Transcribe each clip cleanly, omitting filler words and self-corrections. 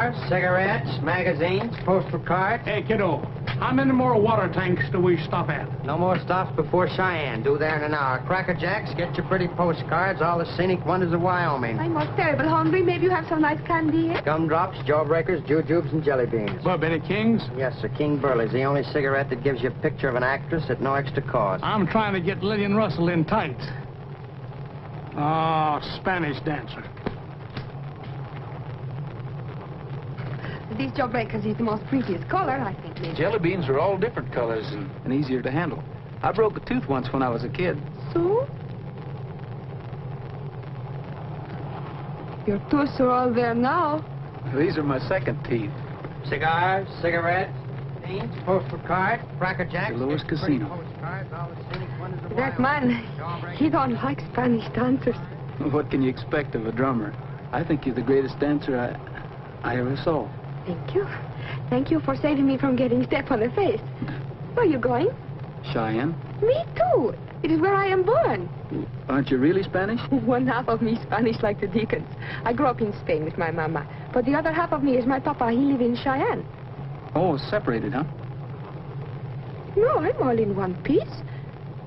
Cigars, cigarettes, magazines, postal cards. Hey, kiddo, how many more water tanks do we stop at? No more stops before Cheyenne. Due there in an hour. Cracker Jacks, get your pretty postcards, all the scenic wonders of Wyoming. I'm most terrible hungry. Maybe you have some nice candy here? Gumdrops, jawbreakers, jujubes, and jelly beans. Bub, any Kings? Yes, sir. King Burley's the only cigarette that gives you a picture of an actress at no extra cost. I'm trying to get Lillian Russell in tights. Oh, Spanish dancer. These jawbreakers is the most prettiest color, I think. Maybe. Jelly beans are all different colors and easier to handle. I broke a tooth once when I was a kid. So? Your tooths are all there now. These are my second teeth. Cigars, cigarettes, beans, postal cards, Cracker Jacks. The Lewis get your pretty Casino. postcards, all the scenic wonders of That Wyoming. man, he don't like Spanish dancers. What can you expect of a drummer? I think you're the greatest dancer I ever saw. Thank you. Thank you for saving me from getting step on the face. Where are you going? Cheyenne? Me too. It is where I am born. Aren't you really Spanish? One half of me Spanish like the deacons. I grew up in Spain with my mama. But the other half of me is my papa. He live in Cheyenne. Oh, separated, huh? No, I'm all in one piece.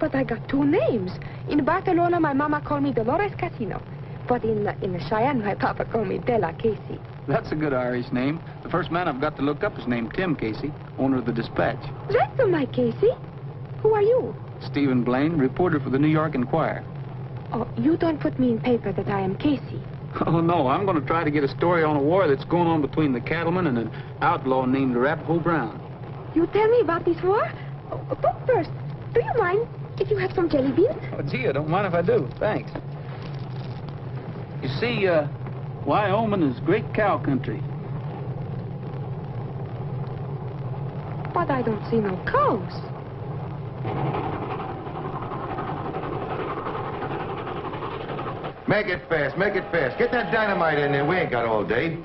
But I got two names. In Barcelona, my mama called me Dolores Casino. But in Cheyenne, my papa called me Della Casey. That's a good Irish name. The first man I've got to look up is named Tim Casey, owner of the Dispatch. That's not my Casey. Who are you? Stephen Blaine, reporter for the New York Enquirer. Oh, you don't put me in paper that I am Casey. Oh, no, I'm going to try to get a story on a war that's going on between the cattlemen and an outlaw named Arapahoe Brown. You tell me about this war? Oh, but first, do you mind if you have some jelly beans? Oh, gee, I don't mind if I do. Thanks. You see, Wyoming is great cow country. But I don't see no cows. Make it fast, make it fast. Get that dynamite in there. We ain't got all day.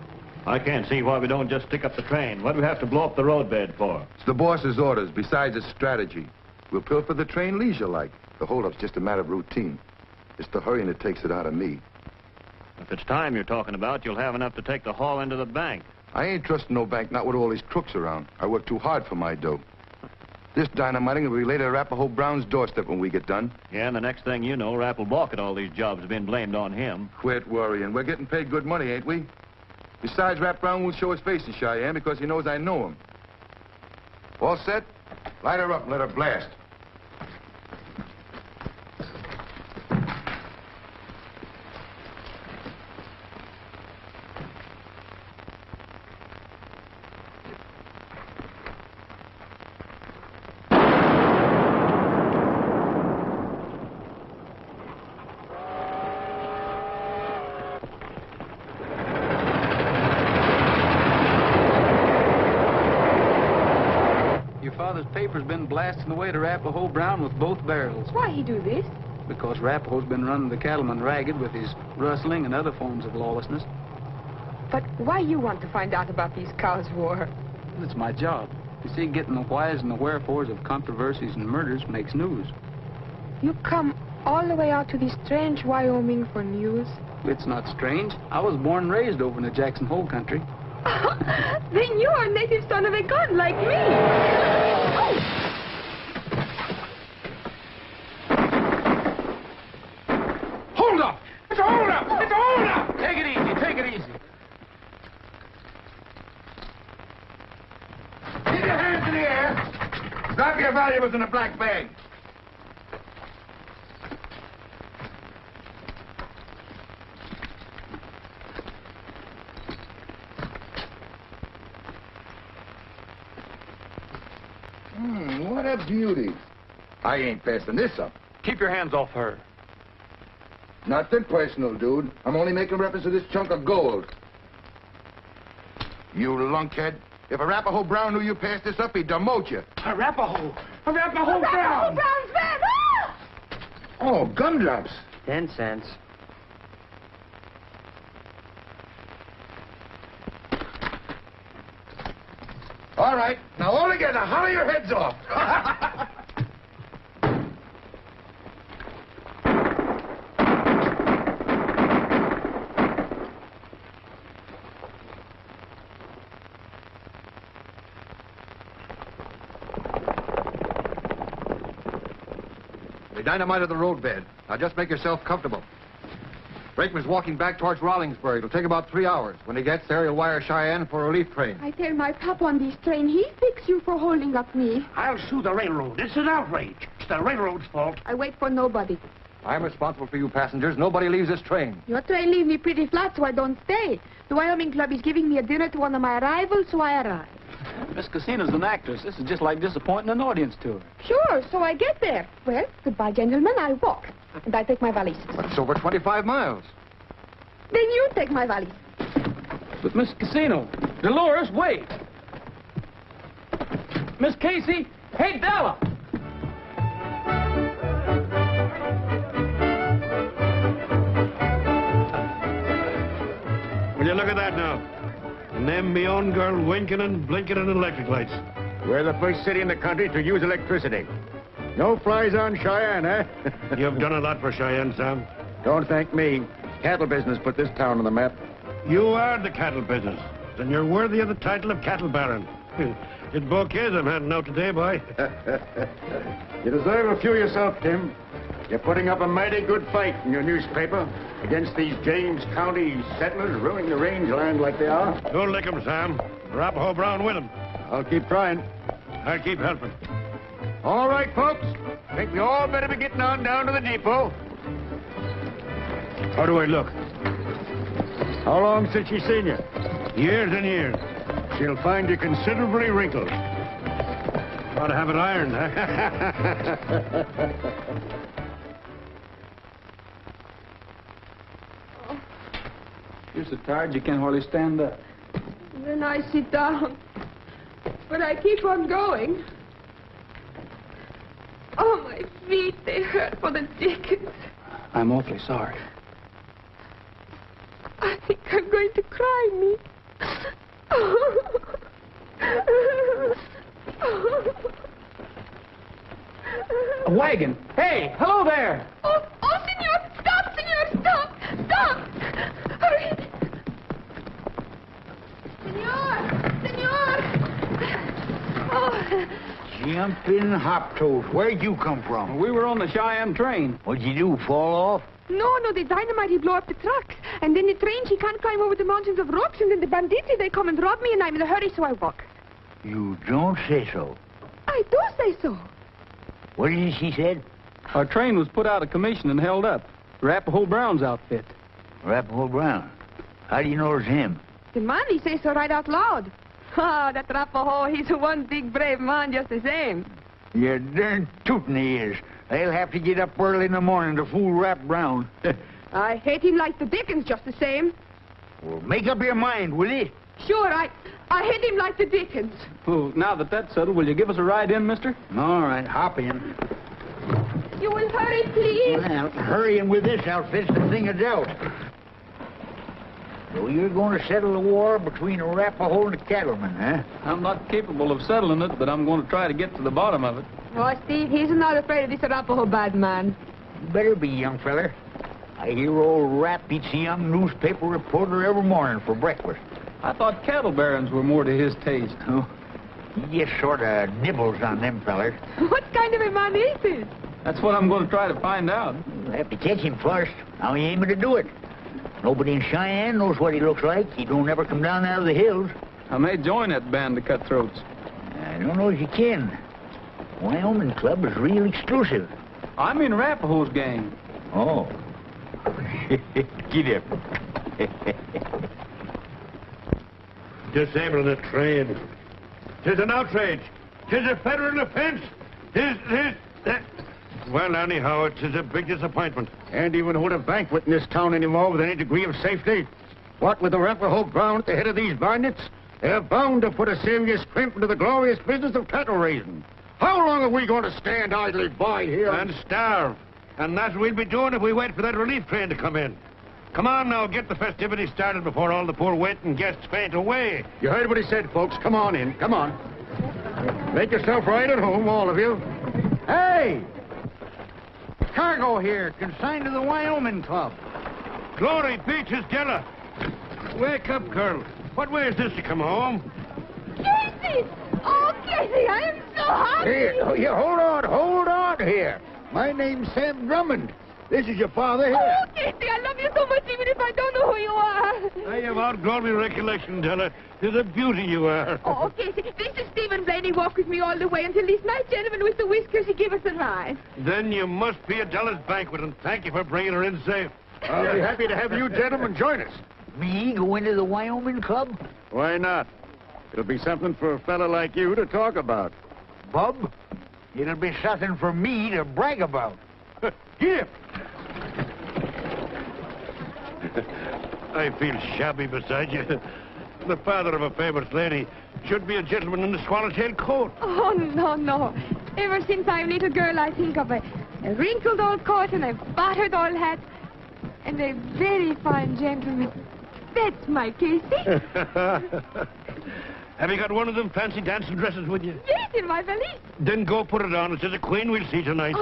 I can't see why we don't just stick up the train. What do we have to blow up the roadbed for? It's the boss's orders. Besides, it's strategy. We'll pilfer the train leisure-like. The hold-up's just a matter of routine. It's the hurrying that takes it out of me. If it's time you're talking about, you'll have enough to take the haul into the bank. I ain't trusting no bank, not with all these crooks around. I work too hard for my dough. This dynamiting will be laid at Arapahoe Brown's doorstep when we get done. Yeah, and the next thing you know, Rapp will balk at all these jobs being blamed on him. Quit worrying. We're getting paid good money, ain't we? Besides, Rap Brown won't show his face in Cheyenne because he knows I know him. All set? Light her up and let her blast. Father's paper's been blasting away to Arapahoe Brown with both barrels. Why he do this? Because Arapahoe's been running the cattlemen ragged with his rustling and other forms of lawlessness. But why you want to find out about these cows' war? It's my job. You see, getting the whys and the wherefores of controversies and murders makes news. You come all the way out to this strange Wyoming for news? It's not strange. I was born and raised over in the Jackson Hole country. Then you are a native son of a gun like me. Oh. Hold up! It's a hold up! It's a hold up! Take it easy, take it easy. Keep your hands in the air. Drop your valuables in a black bag. What a beauty. I ain't passing this up. Keep your hands off her. Nothing personal, dude. I'm only making reference to this chunk of gold. You lunkhead. If Arapahoe Brown knew you passed this up, he'd demote you. Arapahoe! Arapahoe Arapahoe Brown! Brown's bad! Ah! Oh, gumdrops. 10 cents. All right, now all together, holler your heads off. They dynamited the roadbed. Now just make yourself comfortable. Brakeman's walking back towards Rollingsburg. It'll take about 3 hours. When he gets there, he'll wire Cheyenne for a relief train. I tell my papa on this train, he fix you for holding up me. I'll sue the railroad. This is an outrage. It's the railroad's fault. I wait for nobody. I'm responsible for you passengers. Nobody leaves this train. Your train leave me pretty flat, so I don't stay. The Wyoming Club is giving me a dinner to honor my arrival, so I arrive. Miss Casino's an actress. This is just like disappointing an audience to her. Sure, so I get there. Well, goodbye, gentlemen. I walk. And I take my valise. But it's over 25 miles. Then you take my valise. But Miss Casino, Dolores, wait. Miss Casey, hey, Della. Will you look at that now? And them me own girl winking and blinking in electric lights. We're the first city in the country to use electricity. No flies on Cheyenne, eh? You've done a lot for Cheyenne, Sam. Don't thank me. Cattle business put this town on the map. You are the cattle business, and you're worthy of the title of cattle baron. It's bouquets I'm handing out today, boy. You deserve a few yourself, Tim. You're putting up a mighty good fight in your newspaper against these James County settlers ruining the rangeland like they are. Don't lick 'em, Sam. Arapaho Brown with 'em. I'll keep trying. I'll keep helping. All right, folks. Think we all better be getting on down to the depot. How do I look? How long since she's seen you? Years and years. She'll find you considerably wrinkled. Ought to have it ironed, huh? You're so tired you can't hardly stand up. Then I sit down. But I keep on going. Oh, my feet, they hurt for the dickens. I'm awfully sorry. I think I'm going to cry, me. A wagon. Hey, hello there. Oh, senor! Stop, senor! Stop! Stop! Hurry! Senor! Senor! Oh, Jumping hop toes. Where'd you come from? We were on the Cheyenne train. What'd you do, fall off? no, the dynamite, he blow up the trucks. And then the train, she can't climb over the mountains of rocks. And then the bandits, they come and rob me, and I'm in a hurry, so I walk. You don't say so. I do say so. What is it she said? Our train was put out of commission and held up. Arapaho Brown's outfit. Arapaho Brown. How do you know it's him? The man, he says so right out loud. Ah, that Arapaho, he's one big brave man just the same. You're darn tootin' he is. They'll have to get up early in the morning to fool Rap Brown. I hate him like the dickens just the same. Well, make up your mind, will you? Sure, I hate him like the dickens. Well, now that that's settled, will you give us a ride in, mister? All right, hop in. You will hurry, please. Well, hurrying with this outfit's the thing of doubt. So you're going to settle the war between Arapaho and the cattlemen, huh? I'm not capable of settling it, but I'm going to try to get to the bottom of it. Oh, Steve, he's not afraid of this Arapaho bad man. You better be, young feller. I hear old Rap eats a young newspaper reporter every morning for breakfast. I thought cattle barons were more to his taste. Oh, he just sort of nibbles on them fellers. What kind of a man is this? That's what I'm going to try to find out. We'll have to catch him first. How he aiming to do it? Nobody in Cheyenne knows what he looks like. He don't ever come down out of the hills. I may join that band of cutthroats. I don't know if you can. Wyoming Club is real exclusive. I'm in Arapaho's gang. Oh. Get up. Disabling the train. 'Tis an outrage. 'Tis a federal offense. 'Tis. Well, anyhow, it is a big disappointment. And even hold a banquet in this town anymore with any degree of safety. What with the Arapaho Brown at the head of these bandits, they're bound to put a serious crimp into the glorious business of cattle raising. How long are we going to stand idly by here? And starve. And that's what we'll be doing if we wait for that relief train to come in. Come on now, get the festivities started before all the poor waiting guests faint away. You heard what he said, folks. Come on in. Come on. Make yourself right at home, all of you. Hey! Cargo here, consigned to the Wyoming Club. Glory Beaches, Della. Wake up, girl. What way is this to come home? Casey! Oh, Casey, I am so happy. Here, hold on here. My name's Sam Drummond. This is your father here. Oh, Casey, I love you so much even if I don't know who you are. I have outgrown my recollection, Della. You're the beauty you are. Oh, Casey, this is Stephen Blaine. He walked with me all the way until this nice gentleman with the whiskers, he gave us a ride. Then you must be at Della's banquet, and thank you for bringing her in safe. I'll be happy to have you gentlemen join us. Me go into the Wyoming Club? Why not? It'll be something for a fella like you to talk about. Bub, it'll be something for me to brag about. Here. I feel shabby beside you. The father of a famous lady should be a gentleman in a swallowtail coat. Oh, no. Ever since I'm a little girl, I think of a wrinkled old coat and a battered old hat and a very fine gentleman. That's my Casey. Have you got one of them fancy dancing dresses with you? Yes, in my valise. Then go put it on. It's a queen we'll see tonight.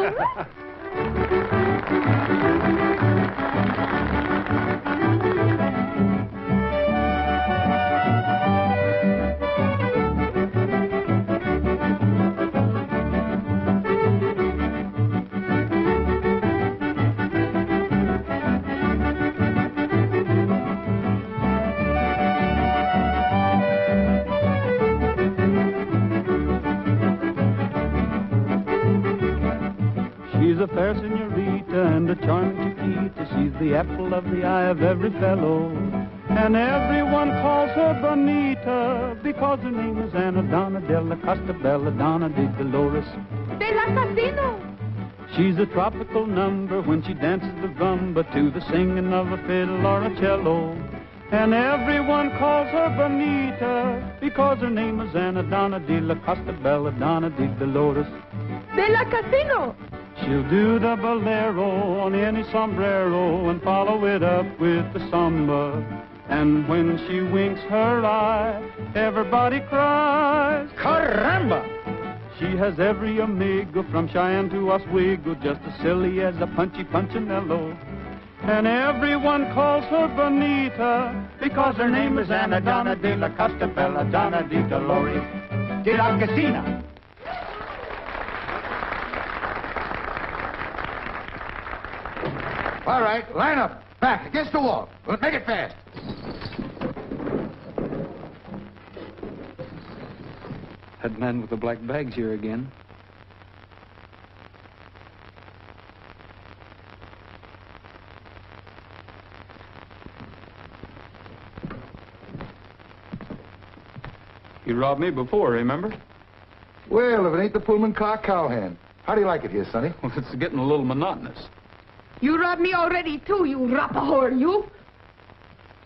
She's a fair senorita and a charming chiquita. She's the apple of the eye of every fellow. And everyone calls her Bonita because her name is Anna Donna de la Costa Bella Donna de Dolores. De la Casino. She's a tropical number when she dances the rumba to the singing of a fiddle or a cello. And everyone calls her Bonita because her name is Anna Donna de la Costa Bella Donna de Dolores. De la Casino. She'll do the bolero on any sombrero and follow it up with the samba. And when she winks her eye, everybody cries, Caramba! She has every amigo from Cheyenne to Oswego, just as silly as a punchy Punchinello. And everyone calls her Bonita because her name is Anna Donna de la Costa Bella Donna de Dolores de la Casina. All right, line up. Back, against the wall. We'll make it fast. That man with the black bag's here again. You robbed me before, remember? Well, if it ain't the Pullman car cowhand. How do you like it here, Sonny? Well, it's getting a little monotonous. You robbed me already, too, you rapahore, you.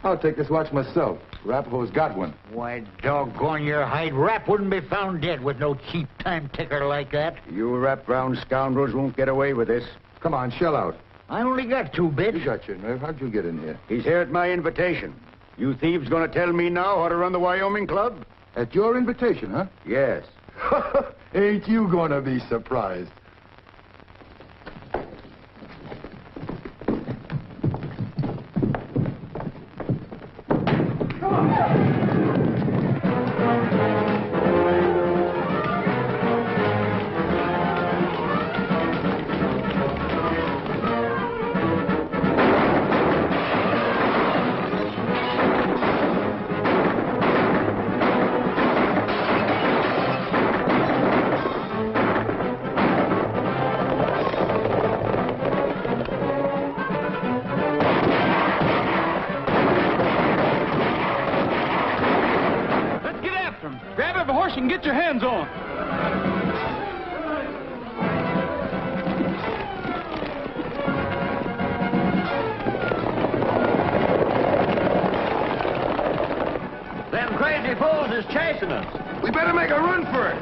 I'll take this watch myself. Rapahoe's got one. Why, doggone your hide, Rap wouldn't be found dead with no cheap time ticker like that. You wrap-round scoundrels won't get away with this. Come on, shell out. I only got 2 bits. You got your nerve. How'd you get in here? He's here at my invitation. You thieves gonna tell me now how to run the Wyoming Club? At your invitation, huh? Yes. Ain't you gonna be surprised? Grab every horse you can get your hands on. Them crazy fools is chasing us. We better make a run for it.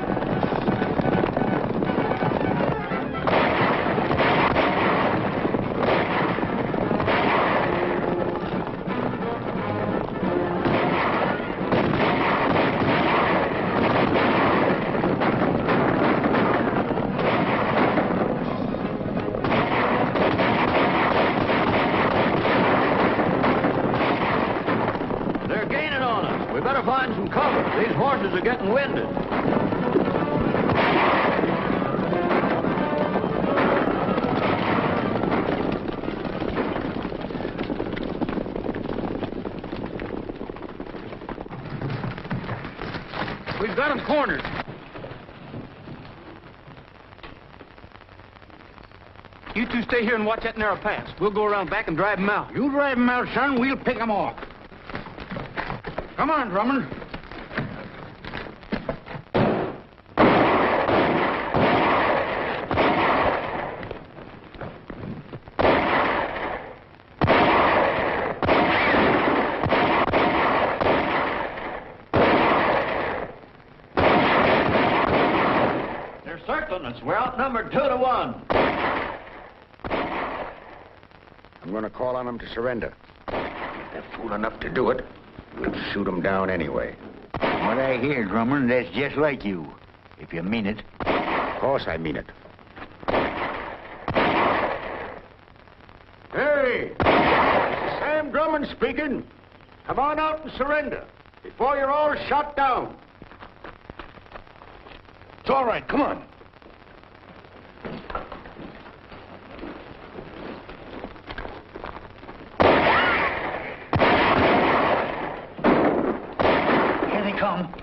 We better find some cover. These horses are getting winded. We've got them cornered. You two stay here and watch that narrow pass. We'll go around back and drive them out. You drive them out, son. We'll pick them off. Come on, Drummond. They're circling us. We're outnumbered 2-1. I'm going to call on them to surrender. If they're fool enough to do it, we'll shoot them down anyway. What I hear, Drummond, that's just like you. If you mean it. Of course I mean it. Hey! Sam Drummond speaking. Come on out and surrender before you're all shot down. It's all right. Come on. Here they come.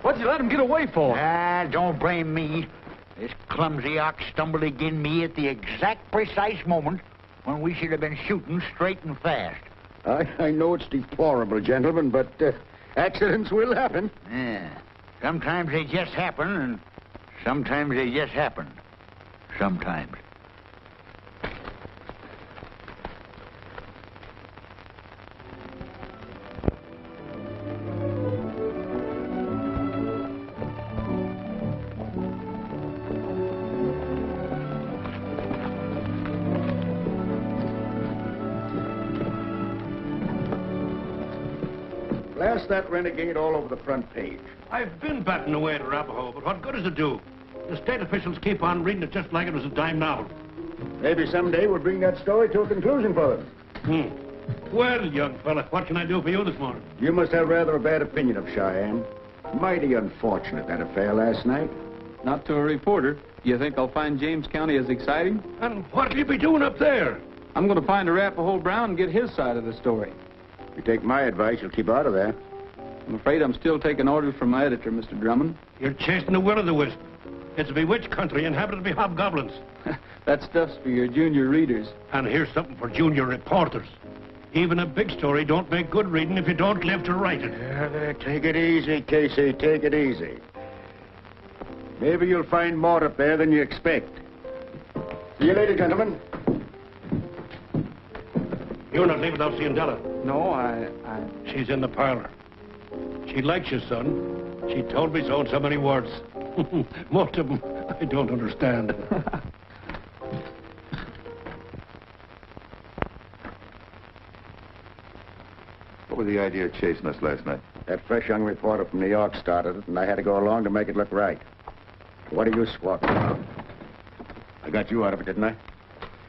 What'd you let them get away for? Ah, don't blame me. This clumsy ox stumbled again me at the exact precise moment when we should have been shooting straight and fast. I know it's deplorable, gentlemen, but accidents will happen. Yeah. Sometimes they just happen, and sometimes they just happen. Sometimes. Blast that renegade all over the front page. I've been batting away at Arapahoe, but what good does it do? The state officials keep on reading it just like it was a dime novel. Maybe someday we'll bring that story to a conclusion for them. Well, young fella, what can I do for you this morning? You must have rather a bad opinion of Cheyenne. Mighty unfortunate, that affair last night. Not to a reporter. You think I'll find James County as exciting? And what'll you be doing up there? I'm going to find Arapahoe Brown and get his side of the story. If you take my advice, you'll keep out of there. I'm afraid I'm still taking orders from my editor, Mr. Drummond. You're chasing the will-o'-the-wisp. It's a bewitched country inhabited by hobgoblins. That stuff's for your junior readers. And here's something for junior reporters. Even a big story don't make good reading if you don't live to write it. Yeah, take it easy, Casey. Take it easy. Maybe you'll find more up there than you expect. See you later, gentlemen. You're not leaving without seeing Della. No, She's in the parlor. She likes you, son. She told me so in so many words. Most of them I don't understand. What was the idea of chasing us last night? That fresh young reporter from New York started it, and I had to go along to make it look right. What are you squawking about? I got you out of it, didn't I?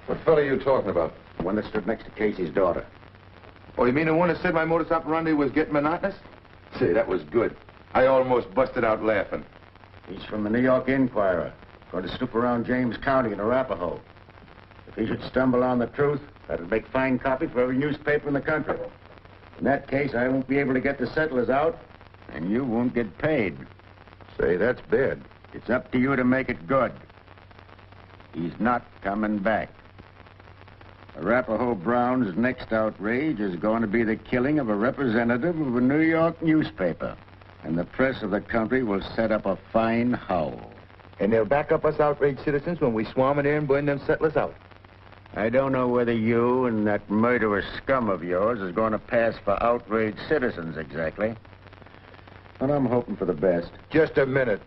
What fella are you talking about? The one that stood next to Casey's daughter. Oh, you mean the one that said my modus operandi was getting monotonous? Say, that was good. I almost busted out laughing. He's from the New York Inquirer. Going to snoop around James County in Arapahoe. If he should stumble on the truth, that'd make fine copy for every newspaper in the country. In that case, I won't be able to get the settlers out, and you won't get paid. Say, that's bad. It's up to you to make it good. He's not coming back. Arapahoe Brown's next outrage is going to be the killing of a representative of a New York newspaper. And the press of the country will set up a fine howl. And they'll back up us outraged citizens when we swarm in there and burn them settlers out. I don't know whether you and that murderous scum of yours is going to pass for outraged citizens exactly. But I'm hoping for the best. Just a minute.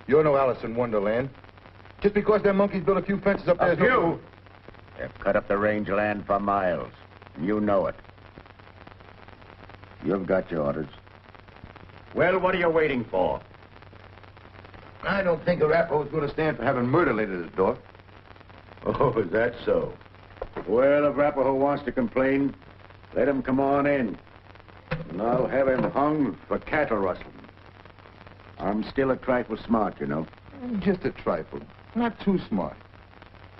You're no Alice in Wonderland. Just because them monkeys built a few fences up there... A few? They've cut up the rangeland for miles. And you know it. You've got your orders. Well, what are you waiting for? I don't think Arapahoe's going to stand for having murder laid at his door. Oh, is that so? Well, if Arapahoe wants to complain, let him come on in. And I'll have him hung for cattle rustling. I'm still a trifle smart, you know. Just a trifle. Not too smart.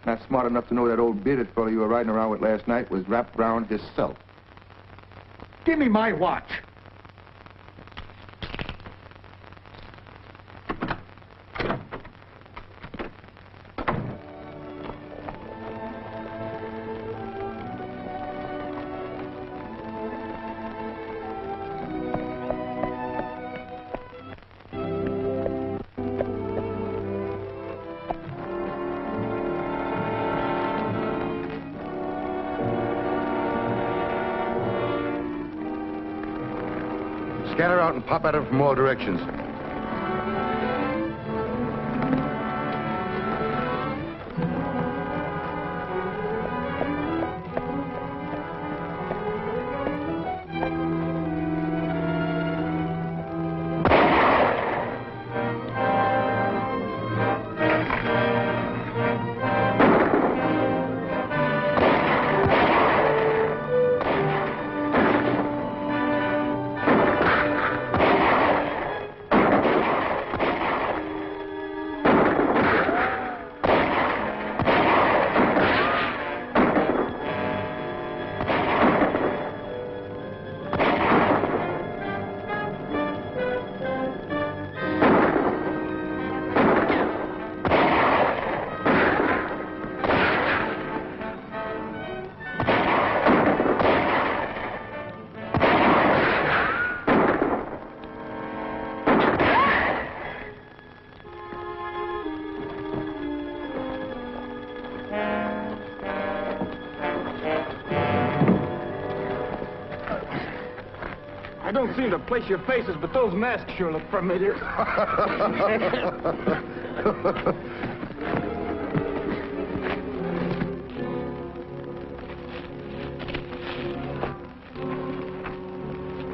Not smart enough to know that old bearded fellow you were riding around with last night was Rap Brown himself. Give me my watch. Scatter out and pop at him from all directions. I don't seem to place your faces, but those masks sure look familiar.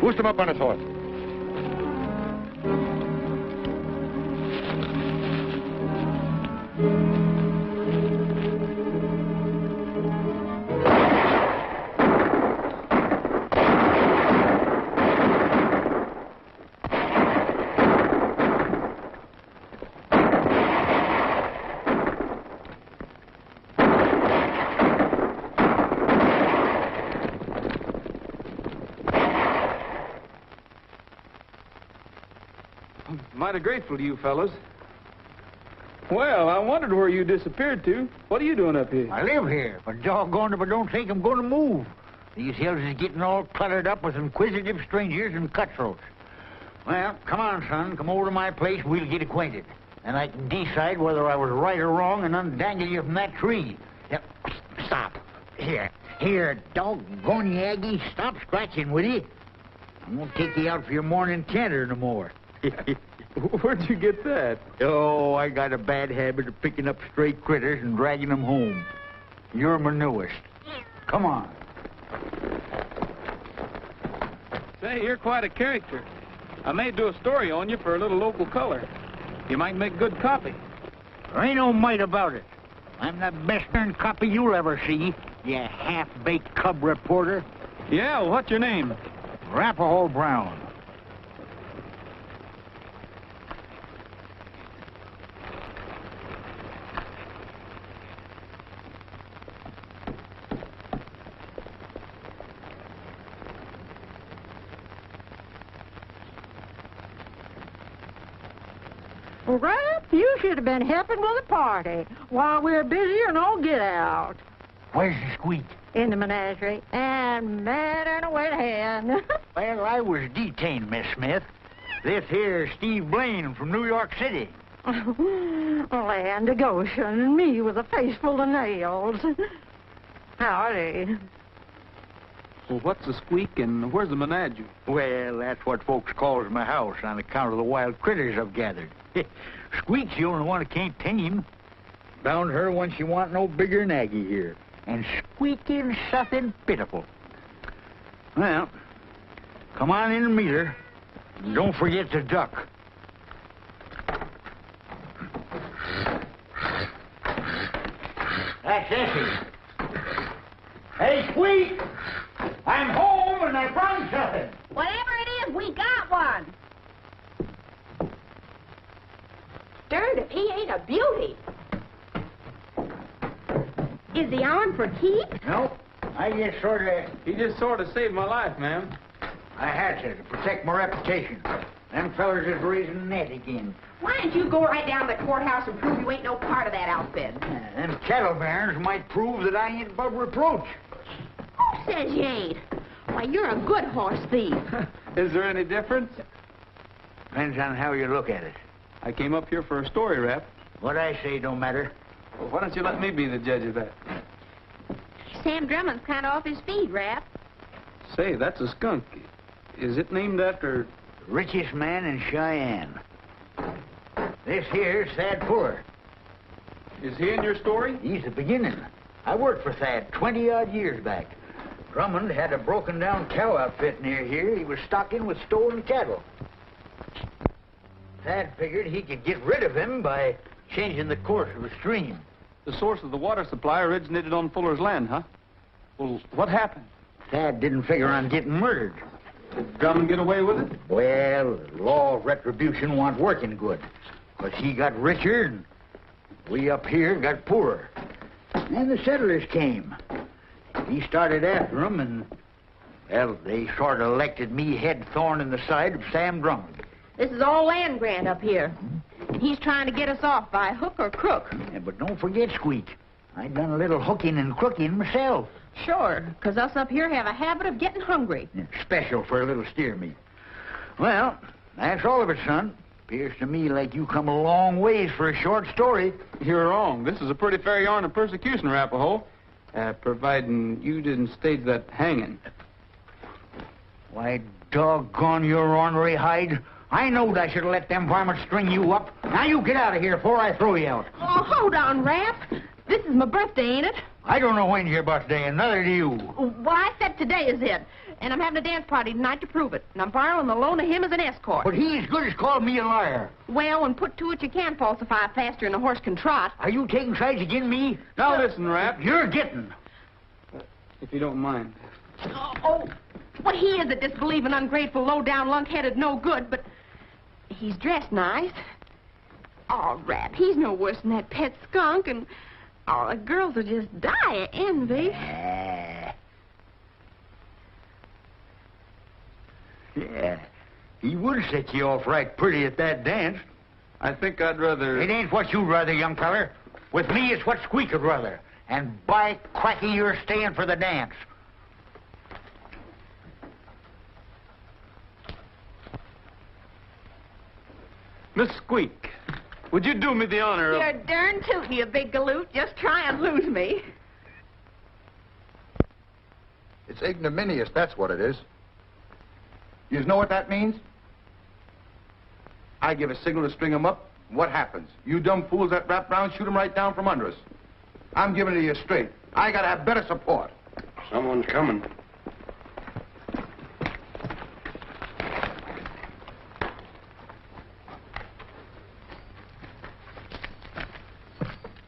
Boost him up on his horse. Mighty grateful to you fellows. Well, I wondered where you disappeared to. What are you doing up here? I live here, but doggone if I don't think I'm going to move. These hills is getting all cluttered up with inquisitive strangers and cutthroats. Well, come on, son. Come over to my place. We'll get acquainted. And I can decide whether I was right or wrong and undangle you from that tree. Now, stop. Here, doggone you, Aggie. Stop scratching, will you? I won't take you out for your morning tender no more. Where'd you get that? Oh, I got a bad habit of picking up stray critters and dragging them home. You're my newest. Come on. Say, you're quite a character. I may do a story on you for a little local color. You might make good copy. There ain't no might about it. I'm the best darn copy you'll ever see, you half-baked cub reporter. Yeah, well, what's your name? Arapahoe Brown. Well, Rap, you should have been helping with the party while we were busy and all get out. Where's the squeak? In the menagerie, and mad and a wet hand. Well, I was detained, Miss Smith. This here's Steve Blaine from New York City. Land of Goshen, and me with a face full of nails. Howdy. Well, what's the squeak and where's the menagerie? Well, that's what folks calls my house on account of the wild critters I've gathered. Squeak's the only one that can't tame. Bound her when she want no bigger than Aggie here. And squeaking something pitiful. Well, come on in and meet her. And don't forget to duck. That's Effie. Hey, Squeak! I'm home and I found something. What he ain't a beauty. Is he on for keep? Nope. He just sort of saved my life, ma'am. I had to protect my reputation. Them fellers is raising net again. Why don't you go right down to the courthouse and prove you ain't no part of that outfit? Them cattle barons might prove that I ain't above reproach. Who says you ain't? Why, you're a good horse thief. Is there any difference? Depends on how you look at it. I came up here for a story, Rap. What I say don't matter. Well, why don't you let me be the judge of that? Sam Drummond's kind of off his feet, Rap. Say, that's a skunk. Is it named after... Richest man in Cheyenne. This here's Thad Fuller. Is he in your story? He's the beginning. I worked for Thad 20-odd years back. Drummond had a broken-down cow outfit near here. He was stocking with stolen cattle. Thad figured he could get rid of him by changing the course of a stream. The source of the water supply originated on Fuller's land, huh? Well, what happened? Thad didn't figure on getting murdered. Did Drummond get away with it? Well, the law of retribution wasn't working good. But he got richer, and we up here got poorer. And the settlers came. He started after them, and, well, they sort of elected me head thorn in the side of Sam Drummond. This is all land grant up here. And he's trying to get us off by hook or crook. Yeah, but don't forget, Squeak. I done a little hooking and crooking myself. Sure, because us up here have a habit of getting hungry. Yeah, special for a little steer meat. Well, that's all of it, son. Appears to me like you come a long ways for a short story. You're wrong. This is a pretty fair yarn of persecution, Rapahoe. Providing you didn't stage that hanging. Why, doggone your ornery hide. I knowed I should have let them varmints string you up. Now you get out of here before I throw you out. Oh, hold on, Rap. This is my birthday, ain't it? I don't know when's your birthday, and neither do you. Well, I said today is it. And I'm having a dance party tonight to prove it. And I'm borrowing the loan of him as an escort. But he as good as called me a liar. Well, when put to it, you can falsify faster than a horse can trot. Are you taking sides against me? Now listen, Rap. You're getting. If you don't mind. Oh, well, he is a disbelieving, ungrateful, low-down, lunk-headed, no good, but he's dressed nice. Oh, Rap, he's no worse than that pet skunk, and all the girls will just die of envy. Yeah, he would set you off right pretty at that dance. I think I'd rather... It ain't what you'd rather, young feller. With me, it's what Squeak would rather. And by cracky, you're staying for the dance. Miss Squeak, would you do me the honor of... You're darn tootin', you big galoot. Just try and lose me. It's ignominious, that's what it is. You know what that means? I give a signal to string 'em up. What happens? You dumb fools that wrap round, shoot 'em right down from under us. I'm giving it to you straight. I gotta have better support. Someone's coming.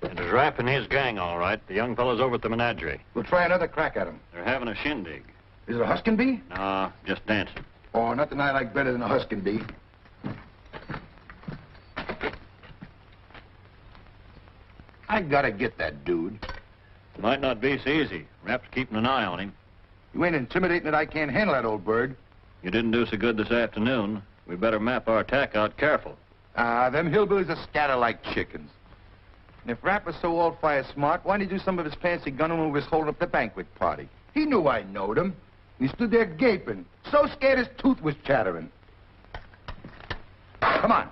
It was Rap and his gang, all right. The young fellow's over at the menagerie. We'll try another crack at 'em. They're having a shindig. Is it a huskin' bee? Nah, just dancing. Oh, nothing I like better than a huskin' bee. I gotta get that dude. Might not be so easy. Rap's keeping an eye on him. You ain't intimidating that I can't handle that old bird. You didn't do so good this afternoon. We better map our attack out careful. Them hillbillies are scatter like chickens. And if Rap was so all-fire smart, why didn't he do some of his fancy gunning when he was holding up the banquet party? He knew I knowed him. He stood there gaping, so scared his tooth was chattering. Come on.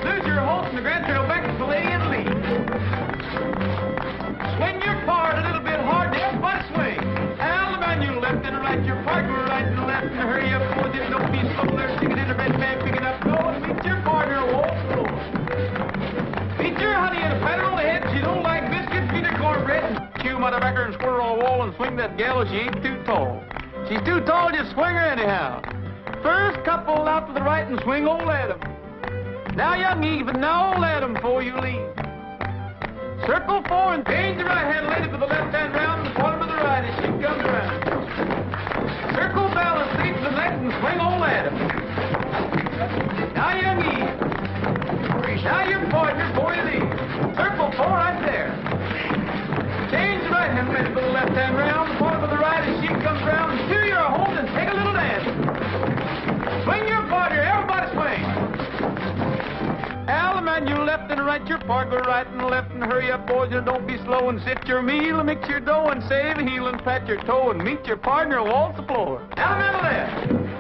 Lose your horse in the Grand Trail back to the lady and lead. Swing your part a little bit hard, everybody swing. Alabama, you left and right, your partner right and left, and hurry up, boy, just don't be slow there, stick it in the red man, pick it up, go, and meet your partner, walk slow. Meet your honey and pat her on the head, she don't like biscuits, feed her cornbread, chew motherfucker and squirt her on the wall and swing that gal, she ain't too tall. She's too tall, just swing her anyhow. First couple out to the right and swing old Adam. Now, young even, now old Adam before you leave. Circle 4 and change the right hand lady for the left hand round and the bottom of the right as she comes around. Circle balance, lead to the next and swing on ladder. Now young Eve. Now your partner, boy to these. Circle 4 right there. Change the right hand lady for the left hand round, the bottom of the right as she comes around. And steer your hold and take a little dance. Swing your partner, everybody swing. Al, the man, you left and right, your partner right and left, and hurry up, boys, and don't be slow, and sit your meal, and mix your dough, and save a heel, and pat your toe, and meet your partner, waltz the floor. Al, the man, left.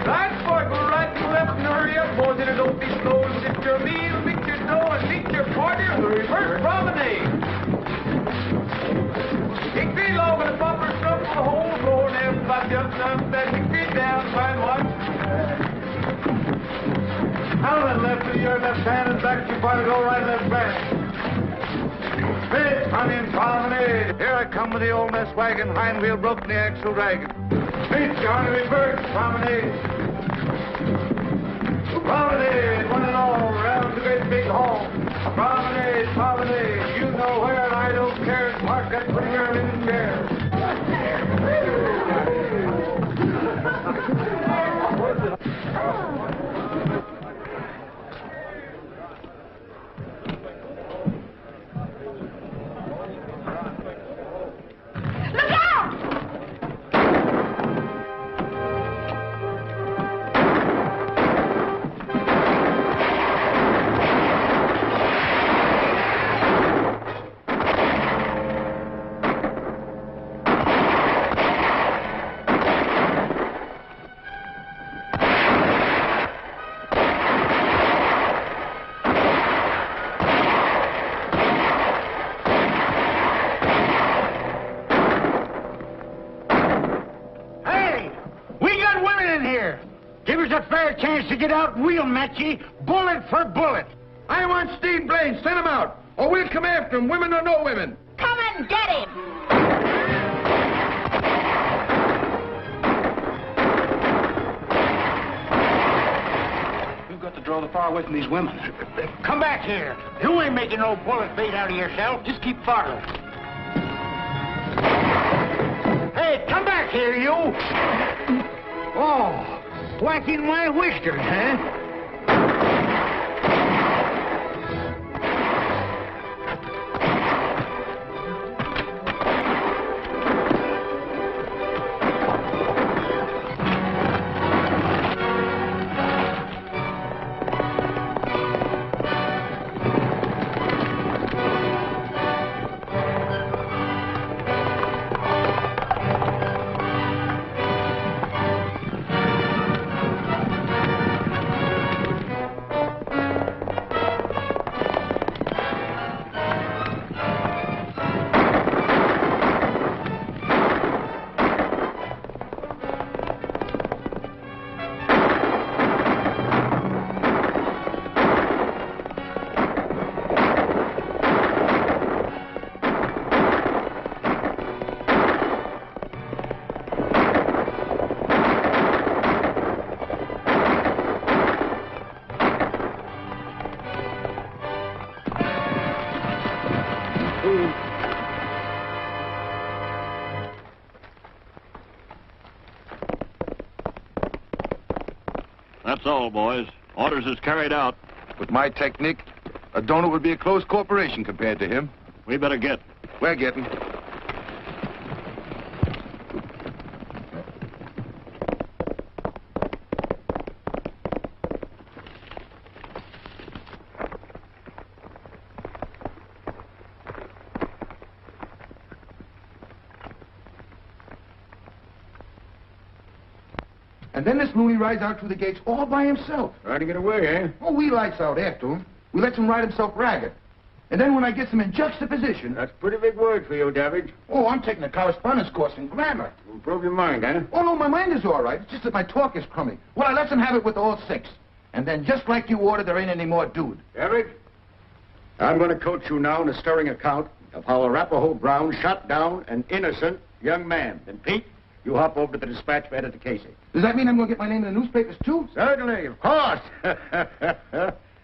Right, partner right and left, and hurry up, boys, and don't be slow, and sit your meal, mix your dough, and meet your partner, the reverse promenade. Hickory log and a bumper stump the whole floor, and everybody jumping up that hickory down, fine one. Now then, left to your left hand and back to your body, go right, left back. Spit, honey, and promenade. Here I come with the old mess wagon, hind wheel broken, the axle dragging. Spit, Johnny, reverse, promenade. Promenade, one and all, round the great big hall. Promenade, promenade, you know where, and I don't care. Mark that pretty girl in the chair. Look out! Give us a fair chance to get out and we'll match ye, bullet for bullet. I want Steve Blaine. Send him out, or we'll come after him, women or no women. Come and get him! You've got to draw the fire away from these women. Come back here. You ain't making no bullet bait out of yourself. Just keep following. Hey, come back here, you. Oh. Whacking my whiskers, huh? That's all, boys. Orders is carried out. With my technique, a donut would be a closed corporation compared to him. We better get. We're getting. And then this loony rides out through the gates all by himself. Trying to get away, eh? Oh, we lights out after him. We lets him ride himself ragged. And then when I gets him in juxtaposition... That's a pretty big word for you, Davidge. Oh, I'm taking a correspondence course in grammar. Improve your mind, eh? Oh, no, my mind is all right. It's just that my talk is crummy. Well, I lets him have it with all six. And then just like you ordered, there ain't any more dude. Davidge, I'm going to coach you now in a stirring account of how Arapahoe Brown shot down an innocent young man. And Pete, you hop over to the dispatch bed at the Casey. Does that mean I'm going to get my name in the newspapers, too? Certainly, of course.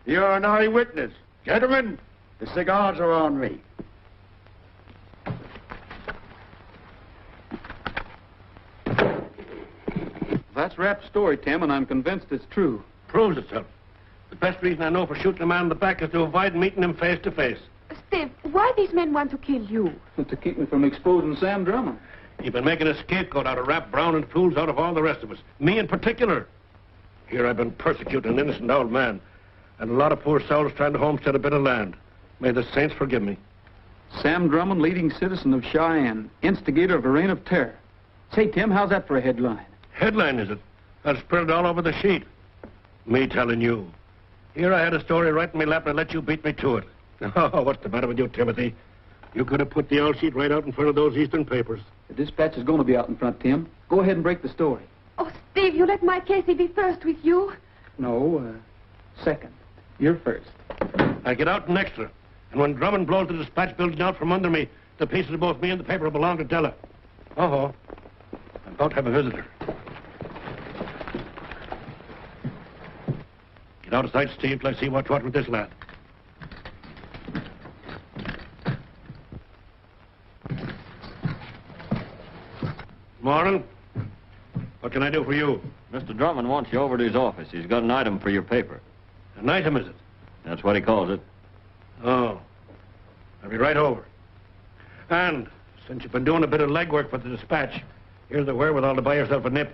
You're an eyewitness. Gentlemen, The cigars are on me. That's Rapp's story, Tim, and I'm convinced it's true. Proves itself. The best reason I know for shooting a man in the back is to avoid meeting him face to face. Steve, why these men want to kill you? To keep me from exposing Sam Drummond. You've been making a scapegoat out of Rap Brown and fools out of all the rest of us. Me in particular. Here I've been persecuting an innocent old man. And a lot of poor souls trying to homestead a bit of land. May the saints forgive me. Sam Drummond, leading citizen of Cheyenne, instigator of a reign of terror. Say, Tim, how's that for a headline? Headline, is it? I'll spread it all over the sheet. Me telling you. Here I had a story right in my lap and I let you beat me to it. Oh, what's the matter with you, Timothy? You could have put the all sheet right out in front of those Eastern papers. The dispatch is going to be out in front, Tim. Go ahead and break the story. Oh, Steve, you let my Casey be first with you? No, second. You're first. I get out an extra. And when Drummond blows the dispatch building out from under me, the pieces of both me and the paper will belong to Della. Oh, I'm about to have a visitor. Get out of sight, Steve, till I see what's what with this lad. Morning. What can I do for you? Mr. Drummond wants you over to his office. He's got an item for your paper. An item, is it? That's what he calls it. Oh. I'll be right over. And since you've been doing a bit of legwork for the dispatch, here's the wherewithal to buy yourself a nip.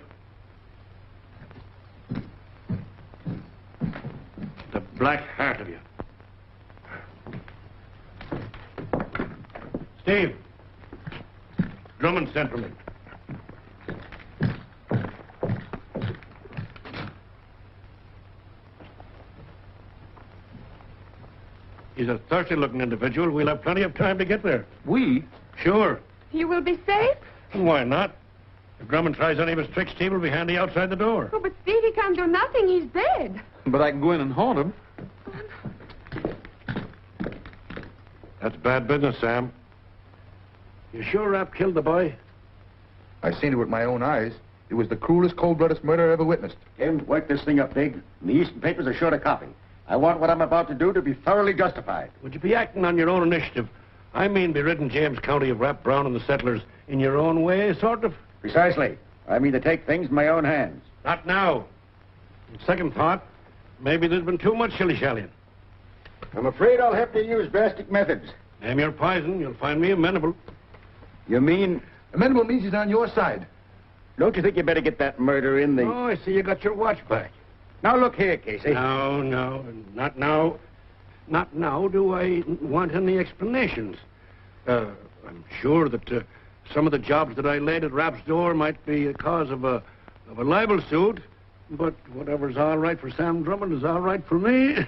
The black heart of you. Steve. Drummond sent for me. He's a thirsty-looking individual. We'll have plenty of time to get there. We? Sure. You will be safe? Why not? If Drummond tries any of his tricks, Steve will be handy outside the door. Oh, but Steve, he can't do nothing. He's dead. But I can go in and haunt him. That's bad business, Sam. You sure Rap killed the boy? I seen it with my own eyes. It was the cruelest, cold-blooded murder I ever witnessed. Tim, work this thing up big. The Eastern papers are sure to copy. I want what I'm about to do to be thoroughly justified. Would you be acting on your own initiative? I mean, be ridding James County of Rap Brown and the settlers in your own way, sort of? Precisely. I mean to take things in my own hands. Not now. In second thought, maybe there's been too much shilly-shallying. I'm afraid I'll have to use drastic methods. Name your poison, you'll find me amenable. You mean... Amenable means he's on your side. Don't you think you better get that murder in the... Oh, I see you got your watch back. Now, look here, Casey. No, not now. Not now do I want any explanations. I'm sure that some of the jobs that I laid at Rap's door might be a cause of a libel suit, but whatever's all right for Sam Drummond is all right for me.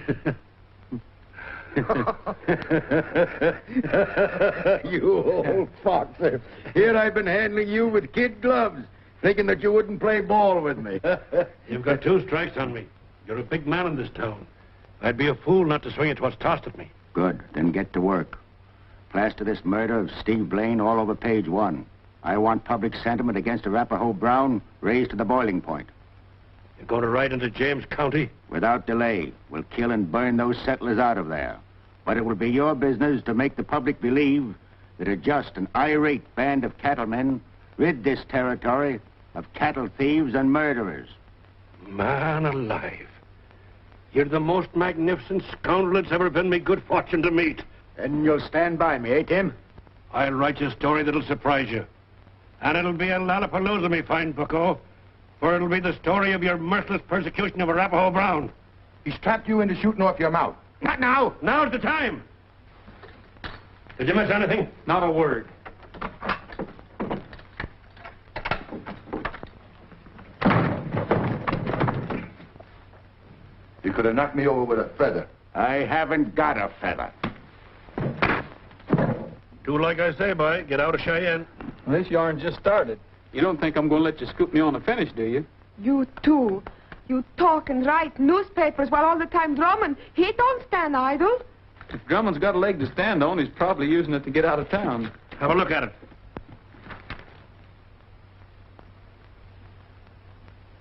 You old fox. Here I've been handling you with kid gloves, thinking that you wouldn't play ball with me. You've got 2 strikes on me. You're a big man in this town. I'd be a fool not to swing at what's tossed at me. Good. Then get to work. Plaster this murder of Steve Blaine all over page 1. I want public sentiment against Arapahoe Brown raised to the boiling point. You're going to ride into James County? Without delay. We'll kill and burn those settlers out of there. But it will be your business to make the public believe that a just and irate band of cattlemen rid this territory of cattle thieves and murderers. Man alive. You're the most magnificent scoundrel it's ever been me good fortune to meet. And you'll stand by me, eh, Tim? I'll write you a story that'll surprise you. And it'll be a lollapalooza, me fine bucko. For it'll be the story of your merciless persecution of Arapahoe Brown. He's trapped you into shooting off your mouth. Not now. Now's the time. Did you miss anything? Not a word. You could have knocked me over with a feather. I haven't got a feather. Do like I say, boy. Get out of Cheyenne. Well, this yarn just started. You don't think I'm going to let you scoop me on the finish, do you? You too. You talk and write newspapers while all the time Drummond, he don't stand idle. If Drummond's got a leg to stand on, he's probably using it to get out of town. Have a look at it.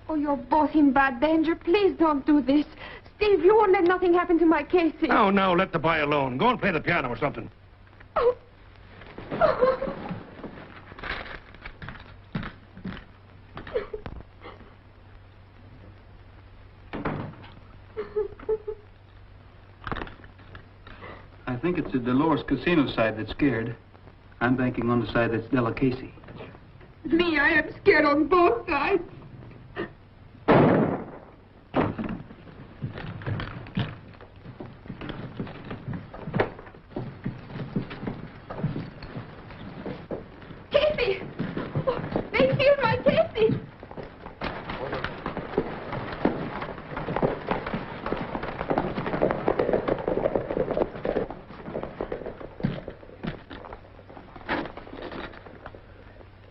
Oh, you're both in bad danger. Please don't do this. Steve, you won't let nothing happen to my Casey. No, let the boy alone. Go and play the piano or something. Oh. I think it's the Dolores Casino side that's scared. I'm banking on the side that's Della Casey. Me, I am scared on both sides. Casey! Oh, they killed my Casey!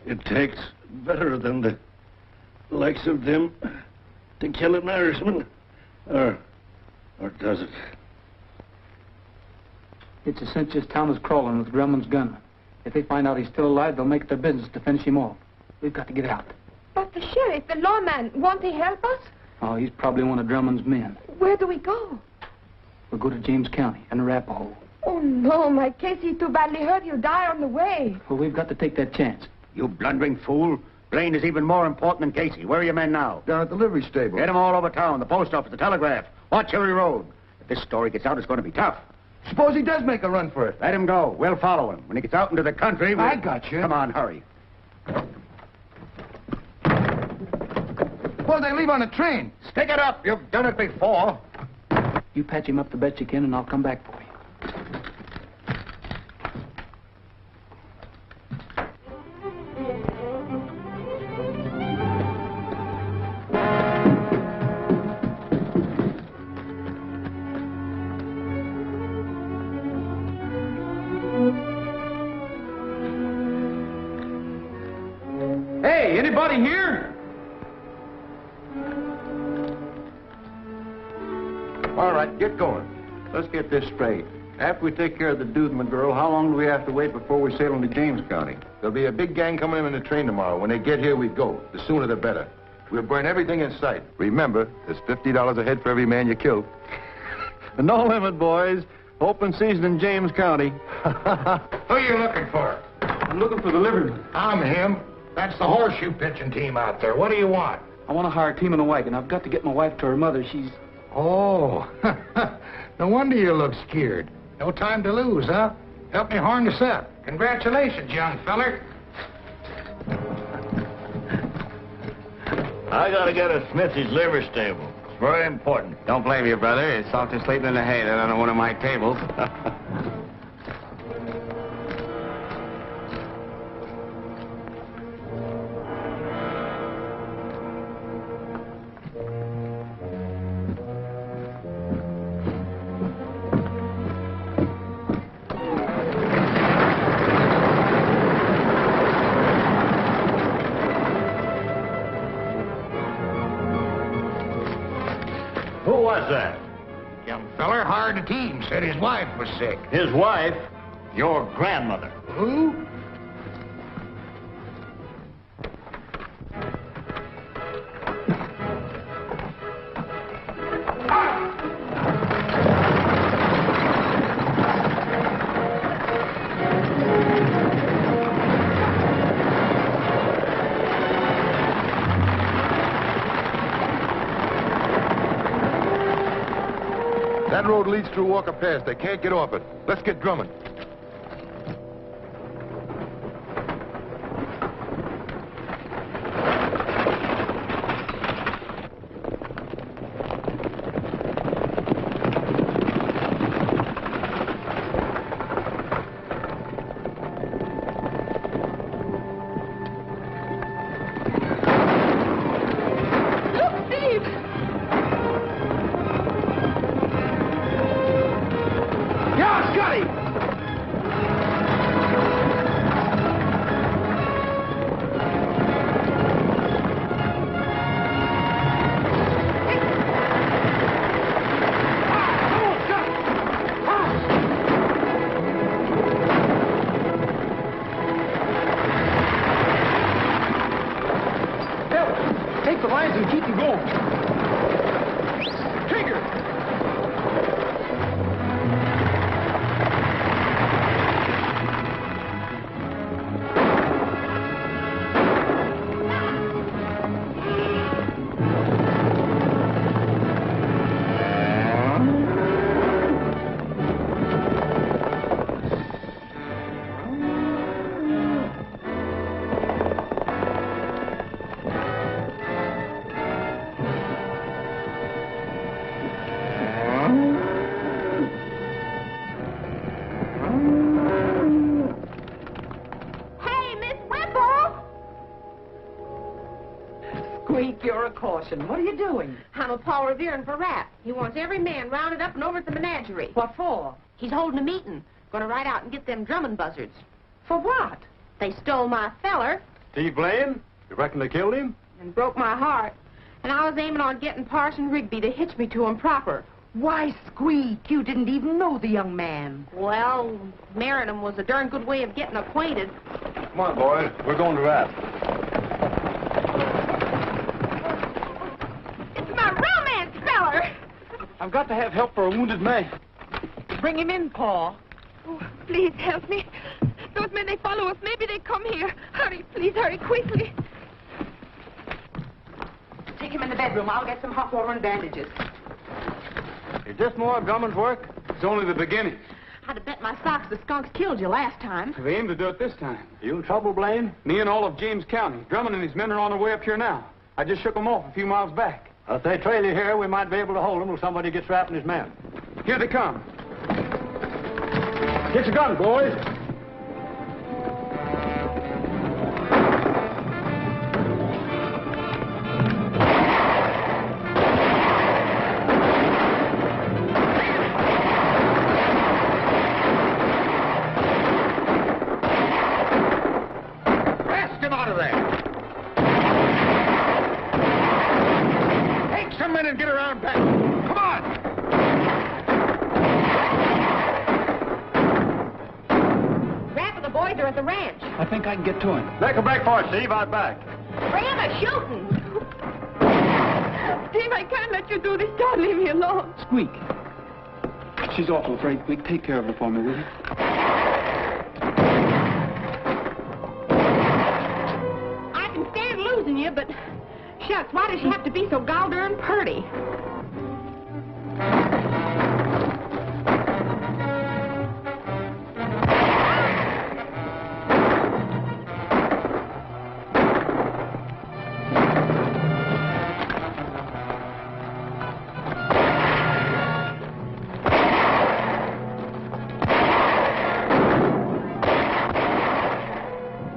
It takes better than the likes of them to kill an Irishman. Or does it? It's a cinch this town is crawling with Drummond's gunmen. If they find out he's still alive, they'll make it their business to finish him off. We've got to get out. But the sheriff, the lawman, won't he help us? Oh, he's probably one of Drummond's men. Where do we go? We'll go to James County and Arapahoe. Oh, no, my Casey too badly hurt. He'll die on the way. Well, we've got to take that chance. You blundering fool. Blaine is even more important than Casey. Where are your men now? Down at the livery stable. Get them all over town, the post office, the telegraph. Watch every road. If this story gets out, it's going to be tough. Suppose he does make a run for it. Let him go. We'll follow him. When he gets out into the country, I got you. Come on, hurry. Suppose they leave on a train. Stick it up. You've done it before. You patch him up the best you can, and I'll come back for you. Hey, anybody here? All right, get going. Let's get this straight. After we take care of the dude and the girl, how long do we have to wait before we sail into James County? There'll be a big gang coming in the train tomorrow. When they get here, we go. The sooner the better. We'll burn everything in sight. Remember, there's $50 a head for every man you kill. No limit, boys. Open season in James County. Who are you looking for? I'm looking for the liveryman. I'm him. That's the horseshoe pitching team out there. What do you want? I want to hire a team and a wagon. I've got to get my wife to her mother. She's... Oh, no wonder you look scared. No time to lose, huh? Help me harness up. Congratulations, young feller. I gotta get a Smithy's liver stable. It's very important. Don't blame you, brother. It's softer sleeping in the hay than on one of my tables. Who was that? Young feller hired a team. Said his wife was sick. His wife? Your grandmother. Who? That road leads through Walker Pass. They can't get off it. Let's get drumming. Look, Steve! Yeah, Scotty! Take the lines and keep them going. Trigger! Squeak, you're a caution. What are you doing? I'm a Paul Revere for Rap. He wants every man rounded up and over at the menagerie. What for? He's holding a meeting. Gonna ride out and get them drumming buzzards. For what? They stole my feller Steve Blaine? You reckon they killed him? and broke my heart. And I was aiming on getting Parson Rigby to hitch me to him proper. Why, Squeak, you didn't even know the young man. Well, marrying him was a darn good way of getting acquainted. Come on, boys. We're going to Rap. It's my romance feller! I've got to have help for a wounded man. Bring him in, Paul. Oh, please help me. Those men, they follow us. Maybe they come here. Hurry, please, hurry quickly. Take him in the bedroom. I'll get some hot water and bandages. Is this more of Drummond's work? It's only the beginning. I'd have bet my socks the skunks killed you last time. They aim to do it this time. You in trouble, Blaine? Me and all of James County. Drummond and his men are on their way up here now. I just shook them off a few miles back. If they trail you here, we might be able to hold them till somebody gets Rap and his men. Here they come. Get your gun, boys. Blast him out of there! Take some men and get around back. Come on! Rap and the boys are at the ranch. I think I can get to him. Make a break for it, Steve. Out back. Ram are shooting. Steve, I can't let you do this. Don't leave me alone. Squeak. She's awful afraid. Squeak, take care of her for me, will you? I can stand losing you, but shucks, why does she have to be so gol darn purty?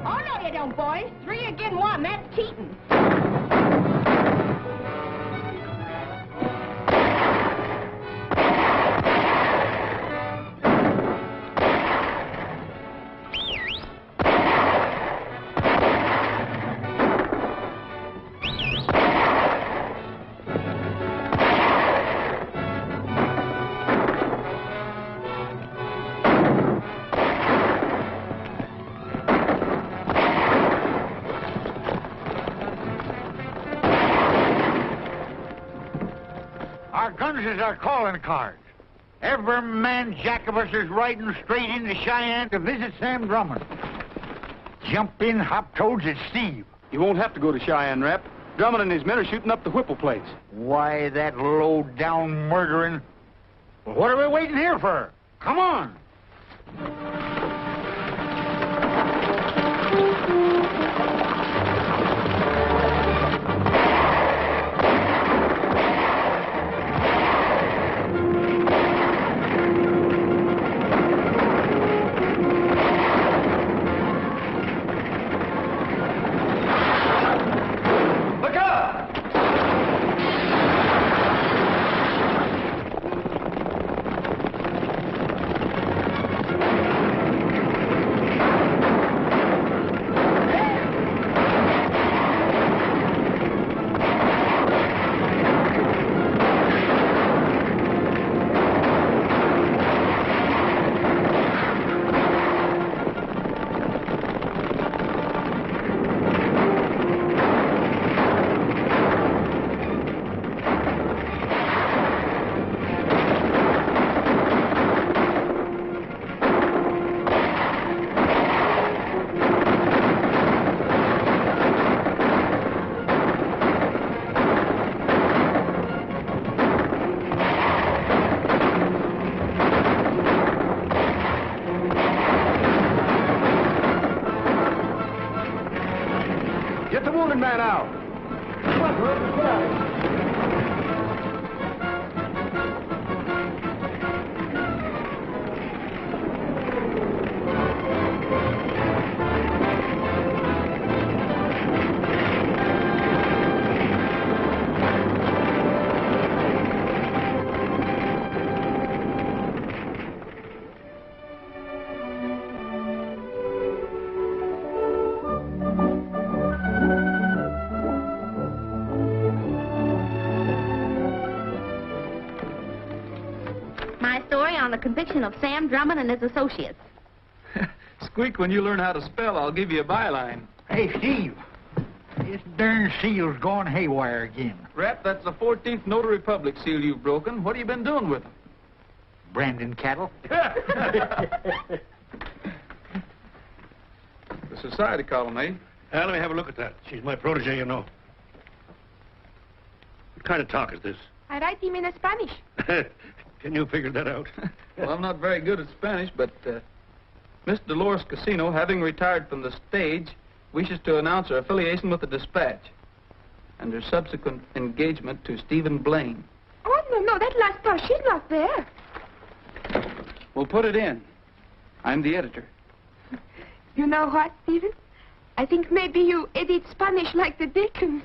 Oh, no, you don't, boys. 3 again 1, that's cheating. Our guns is our calling cards. Every man jack of us is riding straight into Cheyenne to visit Sam Drummond. Jump in, hop toads, it's Steve. You won't have to go to Cheyenne, Rap. Drummond and his men are shooting up the Whipple place. Why, that low-down murdering. Well, what are we waiting here for? Come on. Look out! Get the wounded man out. Come on, Brooks, get out of here. conviction of Sam Drummond and his associates. Squeak, when you learn how to spell, I'll give you a byline. Hey, Steve. This darn seal's gone haywire again. Rap, that's the 14th Notary Public seal you've broken. What have you been doing with them? Brandon cattle. The society column, eh? Let me have a look at that. She's my protege, you know. What kind of talk is this? I write him in Spanish. Can you figure that out? Well, I'm not very good at Spanish, but Miss Dolores Casino, having retired from the stage, wishes to announce her affiliation with the Dispatch and her subsequent engagement to Stephen Blaine. Oh, no, that last part, she's not there. We'll put it in. I'm the editor. You know what, Stephen? I think maybe you edit Spanish like the Dickens.